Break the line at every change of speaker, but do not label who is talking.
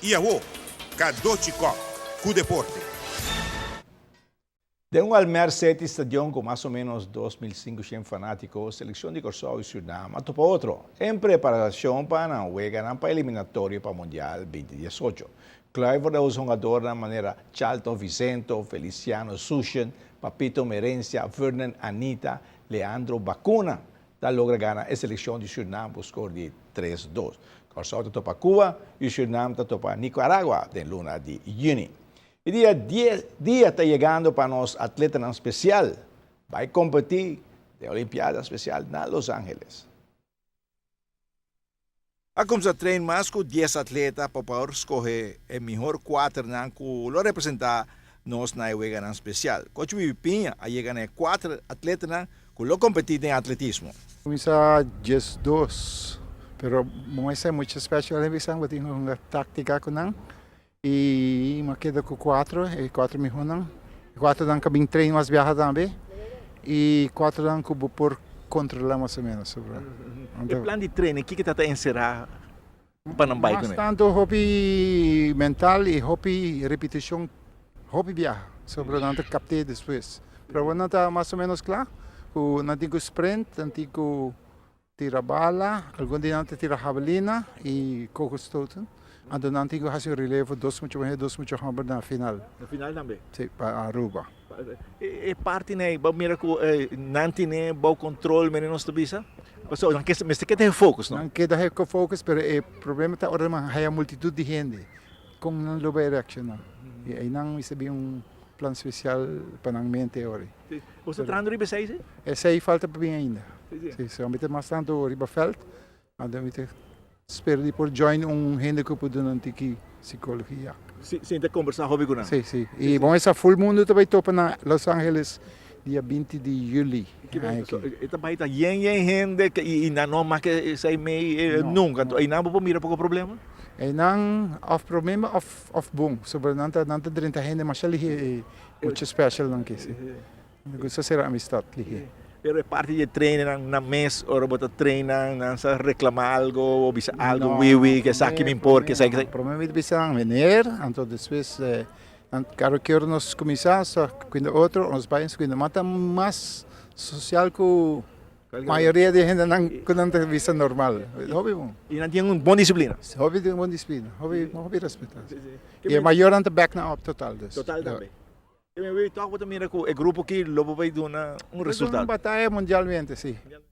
Iawo, Kadochikok, cu deporte.
De un Almerced Stadium con más o menos 2.500 fanáticos, selección de Corsao y Surinam a topa otro, en preparación para una juega para eliminatorio para Mundial 2018. Clive de un jugador de manera Charlton Vicento, Feliciano Sushen, Papito Merencia, Vernon Anita, Leandro Bacuna, da logra ganar a selección de Surinam por score de 3-2. Corsao está topa Cuba y Surinam está topa Nicaragua de luna de junio. E dia 10 está chegando para nós atleta não especial. Vai competir na Olimpiada Especial na Los Angeles. Como se treina mais com 10 atletas para poder escolher o melhor 4 que lo representar nós na Olimpiada Especial. Coach Pinha a chegar a 4 atletas que lo competir em atletismo.
Começar 10-2, pero não é muito especial a visão, porque tem uma tática com não. E me quedo com 4, e 4 me runam. 4 dan que bem treino mas viaja também. E 4 dan que vou por controlar mais ou menos sobre.
O plano de treino, o que está a encerrar para não baixar?
Bastante hobby mental e hobby repetição, hobby viaja. Sobre não captei depois. Para não está mais ou menos claro. O não tem sprint, não tem tira bala, algum dia não tira javelina e coco-stoten. Ando nanti ko hasil relevo 2 muito hammer na final.
Na final também?
Sim, para Aruba.
E parte né, ba mira ko nanti né, bom controle menos to bisa. Paso, não quer, mas tem que ter foco, não?
Não quer ter foco, pero o problema tá ora man haya multitud de gente com não lobe reaction. E aí não isabi plano especial para não mente ora.
Você treinando riba 6?
Esse aí falta para bem ainda. Sim, se ambite mais tanto riba felt, ando ambite espero de por join gente que pode não ter que psicologia.
Sim, tem conversar hobby com não.
Sim, sim. E bom essa full mundo também topa na Los Angeles dia 20 de julho.
Ita baita yen gente e não mais que sai meio nunca. E não vou mirar pouco problema.
E não off problema off bom. Sobre não tá 30 gente mas ali muito special não que se. Gosto ser amistad ali.
Pero é parte de treino na mês, ou você treina, não reclamar algo, ou bisa algo, que sabe que me importa, que sabe que...
O problema é bisa venir, então depois, quero que nós começamos, quando outro, os pais, quando mata mais social que a maioria de gente não tem vista normal. Hobby bom.
E não tem uma boa disciplina?
Hobby tem uma boa disciplina, hobby respeitar. E a maior não back na up total.
Total também. Eu estou também com o grupo que logo vai dar um resultado.
É uma batalha mundialmente, sim.